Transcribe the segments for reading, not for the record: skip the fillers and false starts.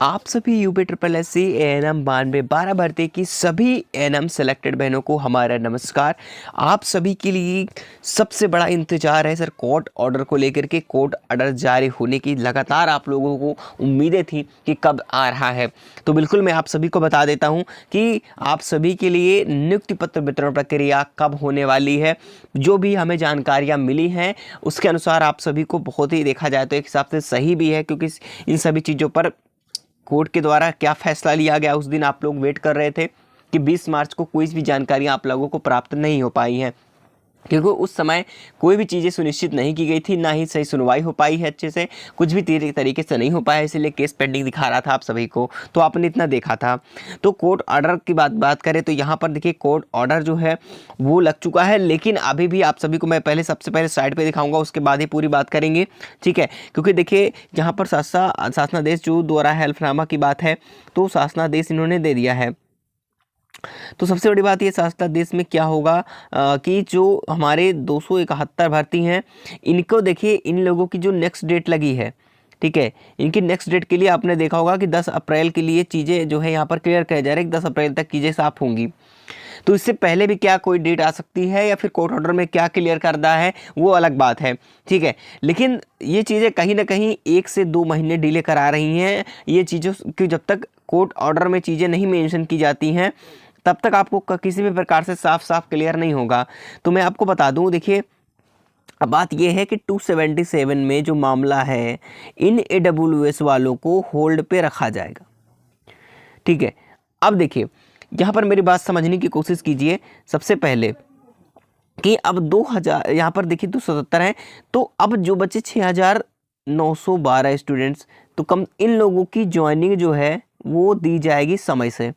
आप सभी UP triple S C ANM 9212 भर्ती की सभी एएनएम सेलेक्टेड बहनों को हमारा नमस्कार। आप सभी के लिए सबसे बड़ा इंतजार है सर कोर्ट ऑर्डर को लेकर के। कोर्ट ऑर्डर जारी होने की लगातार आप लोगों को उम्मीदें थी कि कब आ रहा है, तो बिल्कुल मैं आप सभी को बता देता हूं कि आप सभी के लिए नियुक्ति पत्र वितरण प्रक्रिया कब होने वाली है। जो भी हमें जानकारियाँ मिली हैं उसके अनुसार आप सभी को बहुत ही देखा जाए तो एक हिसाब से सही भी है, क्योंकि इन सभी चीज़ों पर कोर्ट के द्वारा क्या फैसला लिया गया उस दिन आप लोग वेट कर रहे थे कि 20 मार्च को कोई भी जानकारियां आप लोगों को प्राप्त नहीं हो पाई हैं, क्योंकि उस समय कोई भी चीज़ें सुनिश्चित नहीं की गई थी, ना ही सही सुनवाई हो पाई है अच्छे से, कुछ भी तरीके से नहीं हो पाया, इसलिए केस पेंडिंग दिखा रहा था आप सभी को, तो आपने इतना देखा था। तो कोर्ट ऑर्डर की बात करें तो यहाँ पर देखिए कोर्ट ऑर्डर जो है वो लग चुका है, लेकिन अभी भी आप सभी को मैं सबसे पहले साइड पर दिखाऊंगा, उसके बाद ही पूरी बात करेंगे, ठीक है। क्योंकि देखिए यहाँ पर शासनादेश जो द्वारा हल्फनामा की बात है, तो शासनादेश इन्होंने दे दिया है। तो सबसे बड़ी बात ये शासनादेश में क्या होगा कि जो हमारे 271 भर्ती हैं, इनको देखिए, इन लोगों की जो नेक्स्ट डेट लगी है, ठीक है, इनकी नेक्स्ट डेट के लिए आपने देखा होगा कि 10 अप्रैल के लिए चीज़ें जो है यहाँ पर क्लियर किया जा रहा है कि 10 अप्रैल तक चीज़ें साफ होंगी। तो इससे पहले भी क्या कोई डेट आ सकती है या फिर कोर्ट ऑर्डर में क्या क्लियर करना है वो अलग बात है, ठीक है। लेकिन ये चीज़ें कहीं ना कहीं 1 से 2 महीने डिले करा रही हैं ये चीज़ों की। जब तक कोर्ट ऑर्डर में चीज़ें नहीं मेंशन की जाती हैं तब तक आपको किसी भी प्रकार से साफ क्लियर नहीं होगा। तो मैं आपको बता दूं, देखिए अब बात यह है कि 277 में जो मामला है, इन AWS वालों को होल्ड पे रखा जाएगा, ठीक है। अब देखिए यहाँ पर मेरी बात समझने की कोशिश कीजिए सबसे पहले कि अब 2000 यहाँ पर देखिए 277 है, तो अब जो बचे 6912 स्टूडेंट्स, तो कम इन लोगों की ज्वाइनिंग जो है वो दी जाएगी समय से,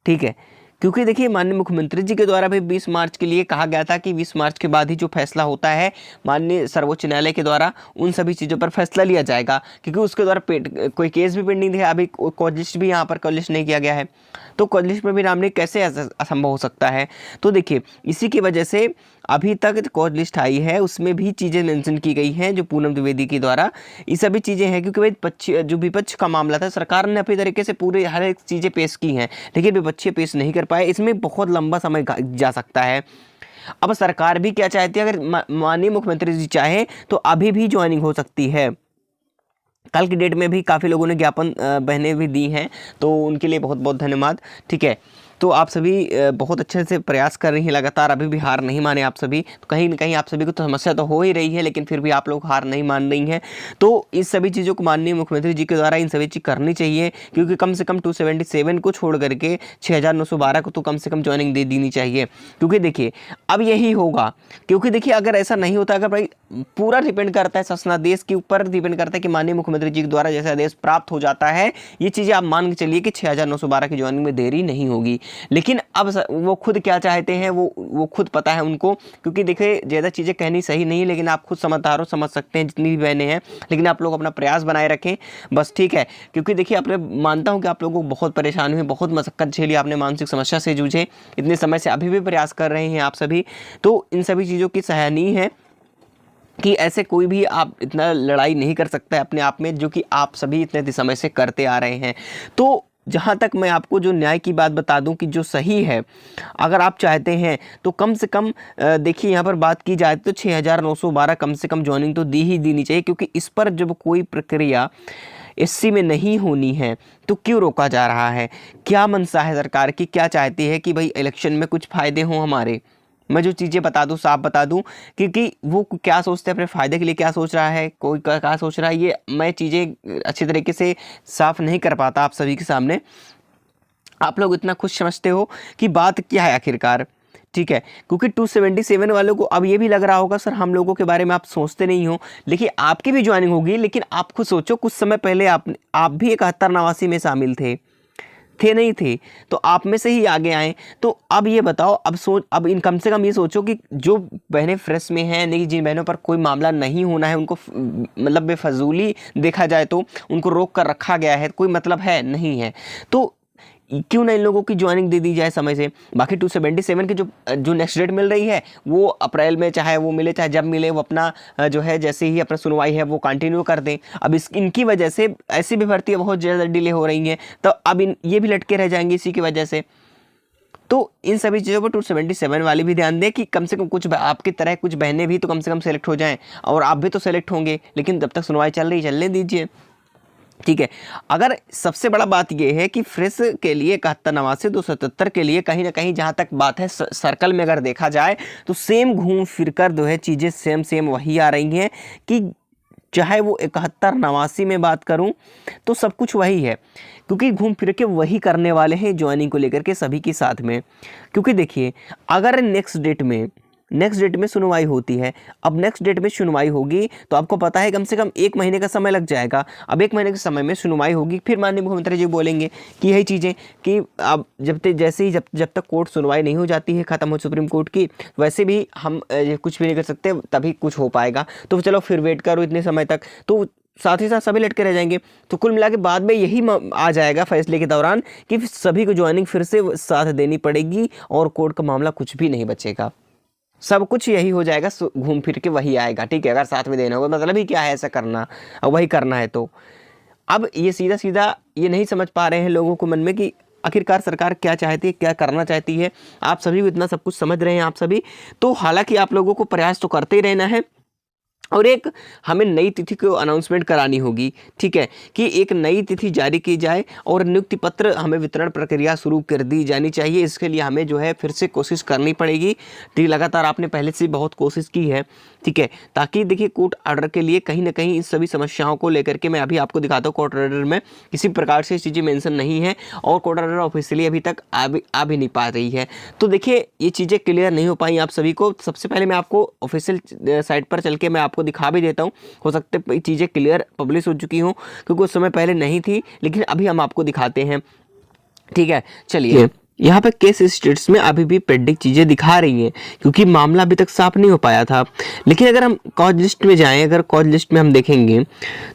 ठीक है। क्योंकि देखिए माननीय मुख्यमंत्री जी के द्वारा भी 20 मार्च के लिए कहा गया था कि 20 मार्च के बाद ही जो फैसला होता है माननीय सर्वोच्च न्यायालय के द्वारा उन सभी चीज़ों पर फैसला लिया जाएगा, क्योंकि उसके द्वारा कोई केस भी पेंडिंग है, अभी कॉल लिस्ट भी यहाँ पर कॉल लिस्ट नहीं किया गया है, तो कॉल लिस्ट में भी नाम नहीं कैसे असंभव हो सकता है। तो देखिए इसी की वजह से अभी तक कॉल लिस्ट आई है उसमें भी चीज़ें मेंशन की गई हैं जो पूनम द्विवेदी के द्वारा, ये सभी चीज़ें हैं। क्योंकि भाई जो विपक्ष का मामला था, सरकार ने अपनी तरीके से पूरे हर एक चीज़ें पेश की हैं, लेकिन विपक्षी पेश नहीं कर पाए, इसमें बहुत लंबा समय जा सकता है। अब सरकार भी क्या चाहती है, अगर माननीय मुख्यमंत्री जी चाहे तो अभी भी ज्वाइनिंग हो सकती है। कल की डेट में भी काफ़ी लोगों ने ज्ञापन बहनें भी दी हैं, तो उनके लिए बहुत बहुत धन्यवाद, ठीक है। तो आप सभी बहुत अच्छे से प्रयास कर रही हैं लगातार, अभी भी हार नहीं माने आप सभी। तो कहीं ना कहीं आप सभी को तो समस्या तो हो ही रही है, लेकिन फिर भी आप लोग हार नहीं मान रही हैं। तो इस सभी चीज़ों को माननीय मुख्यमंत्री जी के द्वारा इन सभी चीज़ करनी चाहिए, क्योंकि कम से कम 277 को छोड़ करके 6912 को तो कम से कम ज्वाइनिंग दे देनी चाहिए। क्योंकि देखिए अब यही होगा, क्योंकि देखिए अगर ऐसा नहीं होता, अगर भाई पूरा डिपेंड करता है शासनादेश के ऊपर, डिपेंड करता है कि माननीय मुख्यमंत्री जी के द्वारा जैसे आदेश प्राप्त हो जाता है, ये चीज़ें आप मान के चलिए कि 6912 की ज्वाइनिंग में देरी नहीं होगी। लेकिन अब वो खुद क्या चाहते हैं वो खुद पता है उनको, क्योंकि देखिए ज़्यादा चीज़ें कहनी सही नहीं है, लेकिन आप खुद समझदार हो, समझ सकते हैं जितनी भी बहनें हैं, लेकिन आप लोग अपना प्रयास बनाए रखें बस, ठीक है। क्योंकि देखिए आपने, मानता हूँ कि आप लोगों को बहुत परेशानी हुई, बहुत मशक्कत झेली आपने, मानसिक समस्या से जूझे, इतने समय से अभी भी प्रयास कर रहे हैं आप सभी। तो इन सभी चीज़ों की सराहनीय है कि ऐसे कोई भी आप इतना लड़ाई नहीं कर सकता है अपने आप में, जो कि आप सभी इतने समय से करते आ रहे हैं। तो जहाँ तक मैं आपको जो न्याय की बात बता दूं कि जो सही है, अगर आप चाहते हैं तो कम से कम देखिए यहाँ पर बात की जाए तो 6912 कम से कम ज्वाइनिंग तो दी ही देनी चाहिए, क्योंकि इस पर जब कोई प्रक्रिया SC में नहीं होनी है तो क्यों रोका जा रहा है, क्या मंशा है सरकार की, क्या चाहती है कि भाई इलेक्शन में कुछ फ़ायदे हों हमारे। मैं जो चीज़ें बता दूं, साफ बता दूं, क्योंकि वो क्या सोचते हैं अपने फ़ायदे के लिए, क्या सोच रहा है, कोई क्या सोच रहा है, ये मैं चीज़ें अच्छी तरीके से साफ नहीं कर पाता आप सभी के सामने। आप लोग इतना खुश समझते हो कि बात क्या है आखिरकार, ठीक है। क्योंकि 277 वालों को अब ये भी लग रहा होगा सर हम लोगों के बारे में आप सोचते नहीं हो, लेकिन आपकी भी ज्वाइनिंग होगी। लेकिन आप खुद सोचो, कुछ समय पहले आप भी 71 में शामिल थे नहीं थे, तो आप में से ही आगे आए। तो अब ये बताओ, अब इन कम से कम ये सोचो कि जो बहनें फ्रेश में हैं, नहीं, जिन बहनों पर कोई मामला नहीं होना है, उनको मतलब बेफजूली देखा जाए तो उनको रोक कर रखा गया है, कोई मतलब है नहीं है। तो क्यों ना इन लोगों की ज्वाइनिंग दे दी जाए समय से। बाकी 277 की जो नेक्स्ट डेट मिल रही है वो अप्रैल में चाहे वो मिले चाहे जब मिले, वो अपना जो है जैसे ही अपना सुनवाई है वो कंटिन्यू कर दें। अब इनकी वजह से ऐसी भी भर्तियाँ बहुत ज़्यादा डिले हो रही हैं, तो अब ये भी लटके रह जाएंगे इसी की वजह से। तो इन सभी चीज़ों पर 277 वाले भी ध्यान दें कि कम से कम कुछ आपकी तरह कुछ बहनें भी तो कम से कम सेलेक्ट हो जाएं, और आप भी तो सेलेक्ट होंगे, लेकिन जब तक सुनवाई चल रही चलने दीजिए, ठीक है। अगर सबसे बड़ा बात यह है कि फ्रेश के लिए 71 89 277 के लिए कहीं ना कहीं जहाँ तक बात है सर्कल में अगर देखा जाए तो सेम घूम फिर कर जो है चीज़ें सेम वही आ रही हैं कि चाहे वो 71 89 में बात करूं तो सब कुछ वही है, क्योंकि घूम फिर के वही करने वाले हैं ज्वाइनिंग को लेकर के सभी के साथ में। क्योंकि देखिए अगर नेक्स्ट डेट में सुनवाई होती है, अब नेक्स्ट डेट में सुनवाई होगी तो आपको पता है कम से कम 1 महीने का समय लग जाएगा। अब 1 महीने के समय में सुनवाई होगी, फिर माननीय मुख्यमंत्री जी बोलेंगे कि यही चीज़ें कि अब जब तक कोर्ट सुनवाई नहीं हो जाती है, ख़त्म हो सुप्रीम कोर्ट की, वैसे भी हम कुछ भी नहीं कर सकते, तभी कुछ हो पाएगा। तो चलो फिर वेट करो इतने समय तक, तो साथ ही साथ सभी लटके रह जाएंगे। तो कुल मिला के बाद में यही आ जाएगा फैसले के दौरान कि सभी को ज्वाइनिंग फिर से साथ देनी पड़ेगी और कोर्ट का मामला कुछ भी नहीं बचेगा, सब कुछ यही हो जाएगा, घूम फिर के वही आएगा, ठीक है। अगर साथ में देना होगा मतलब ही क्या है ऐसा करना, अब वही करना है। तो अब ये सीधा ये नहीं समझ पा रहे हैं लोगों को मन में कि आखिरकार सरकार क्या चाहती है, क्या करना चाहती है। आप सभी को इतना सब कुछ समझ रहे हैं आप सभी, तो हालांकि आप लोगों को प्रयास तो करते ही रहना है, और एक हमें नई तिथि को अनाउंसमेंट करानी होगी, ठीक है, कि एक नई तिथि जारी की जाए और नियुक्ति पत्र हमें वितरण प्रक्रिया शुरू कर दी जानी चाहिए। इसके लिए हमें जो है फिर से कोशिश करनी पड़ेगी, ठीक, लगातार आपने पहले से बहुत कोशिश की है, ठीक है, ताकि देखिए कोर्ट ऑर्डर के लिए कहीं ना कहीं इन सभी समस्याओं को लेकर के मैं अभी आपको दिखाता हूँ। कोर्ट ऑर्डर में किसी प्रकार से चीज़ें मेंशन नहीं है और कोर्ट ऑर्डर ऑफिशियली अभी तक आ भी नहीं पा रही है। तो देखिए ये चीज़ें क्लियर नहीं हो पाई आप सभी को। सबसे पहले मैं आपको ऑफिशियल साइट पर चल के मैं आपको दिखा भी देता हूँ, हो सकता है चीज़ें क्लियर पब्लिश हो चुकी हों, क्योंकि उस समय पहले नहीं थी, लेकिन अभी हम आपको दिखाते हैं, ठीक है। चलिए यहाँ पे केस स्टेट्स में अभी भी पेंडिंग चीज़ें दिखा रही हैं, क्योंकि मामला अभी तक साफ नहीं हो पाया था। लेकिन अगर हम कॉज लिस्ट में जाएं, अगर कॉज लिस्ट में हम देखेंगे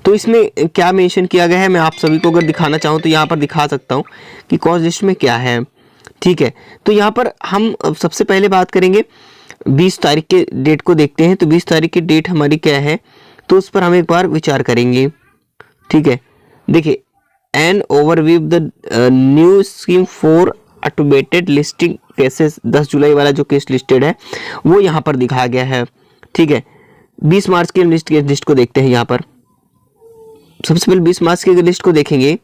तो इसमें क्या मेंशन किया गया है, मैं आप सभी को अगर दिखाना चाहूँ तो यहाँ पर दिखा सकता हूँ कि कॉज लिस्ट में क्या है, ठीक है। तो यहाँ पर हम सबसे पहले बात करेंगे 20 तारीख के डेट को देखते हैं। तो 20 तारीख की डेट हमारी क्या है, तो उस पर हम एक बार विचार करेंगे, ठीक है। देखिए an overview the new scheme for automated listing cases, 10 जुलाई वाला जो केस लिस्टेड है वो यहाँ पर दिखाया गया है, ठीक है। 20 मार्च की लिस्ट को देखते हैं। यहाँ पर सबसे पहले 20 मार्च की लिस्ट को देखेंगे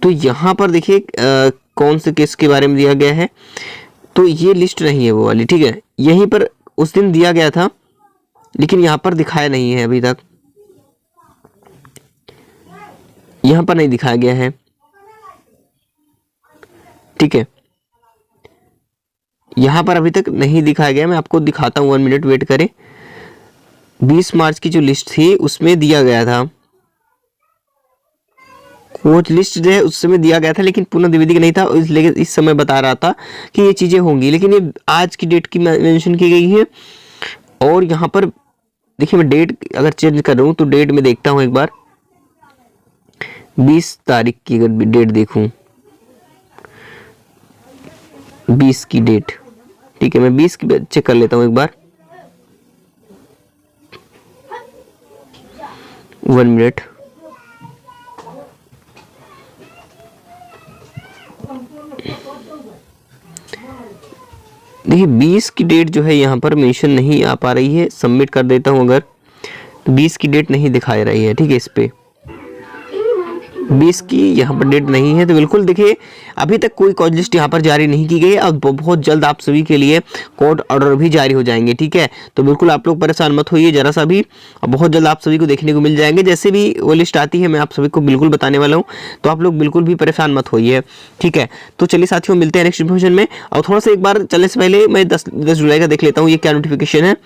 तो यहाँ पर देखिए कौन से केस के बारे में दिया गया है। तो ये लिस्ट नहीं है वो वाली, ठीक है, यहीं पर उस दिन दिया गया था, लेकिन यहाँ पर दिखाया नहीं है, अभी तक यहाँ पर नहीं दिखाया गया है, ठीक है, यहाँ पर अभी तक नहीं दिखाया गया। मैं आपको दिखाता हूँ, 1 मिनट वेट करें। 20 मार्च की जो लिस्ट थी उसमें दिया गया था, वो लिस्ट जो है उस समय दिया गया था, लेकिन पुनः द्विवेदी नहीं था, इसलिए इस समय बता रहा था कि ये चीज़ें होंगी, लेकिन ये आज की डेट की मेंशन की गई है। और यहाँ पर देखिए मैं डेट अगर चेंज कर रहा हूँ तो डेट में देखता हूँ एक बार, 20 तारीख की अगर डेट देखूँ, 20 की डेट, ठीक है, मैं 20 की चेक कर लेता हूँ एक बार, 1 मिनट। देखिए 20 की डेट जो है यहाँ पर मेंशन नहीं आ पा रही है। सबमिट कर देता हूँ अगर, तो 20 की डेट नहीं दिखा रही है, ठीक है, इस पे 20 की यहाँ पर डेट नहीं है। तो बिल्कुल देखिए अभी तक कोई कॉज लिस्ट यहाँ पर जारी नहीं की गई है, और बहुत जल्द आप सभी के लिए कोर्ट ऑर्डर भी जारी हो जाएंगे, ठीक है। तो बिल्कुल आप लोग परेशान मत होइए जरा सा भी, और बहुत जल्द आप सभी को देखने को मिल जाएंगे। जैसे भी वो लिस्ट आती है मैं आप सभी को बिल्कुल बताने वाला हूँ, तो आप लोग बिल्कुल भी परेशान मत होइए, ठीक है। तो चलिए साथियों मिलते हैं नेक्स्ट इन्फॉर्मेशन में। और थोड़ा सा एक बार चलने से पहले मैं 10 जुलाई का देख लेता हूँ, ये क्या नोटिफिकेशन है।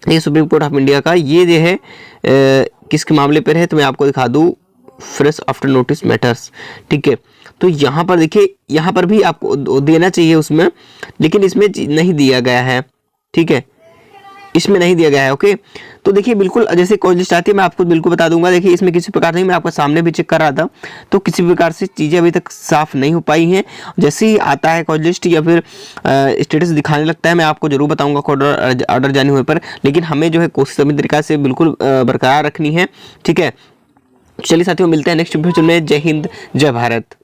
ये सुप्रीम कोर्ट ऑफ इंडिया का, ये जो है किसके मामले पर है, तो मैं आपको दिखा दूँ, फ्रेश आफ्टर नोटिस मैटर्स, ठीक है। तो यहाँ पर देखिए, यहाँ पर भी आपको देना चाहिए उसमें, लेकिन इसमें नहीं दिया गया है, ठीक है। इसमें नहीं दिया गया है। ओके, तो देखिए बिल्कुल जैसे कॉज लिस्ट आती है मैं आपको बिल्कुल बता दूंगा। देखिए इसमें किसी प्रकार नहीं, मैं आपको सामने भी चेक कर रहा था, तो किसी प्रकार से चीज़ें अभी तक साफ नहीं हो पाई हैं। जैसे ही आता है कॉज लिस्ट या फिर स्टेटस दिखाने लगता है, मैं आपको जरूर बताऊंगा ऑर्डर जारी होने पर। लेकिन हमें जो है कोशिश सभी तरीका से बिल्कुल बरकरार रखनी है, ठीक है। चलिए साथियों, मिलते हैं नेक्स्ट वीडियो में। जय हिंद, जय भारत।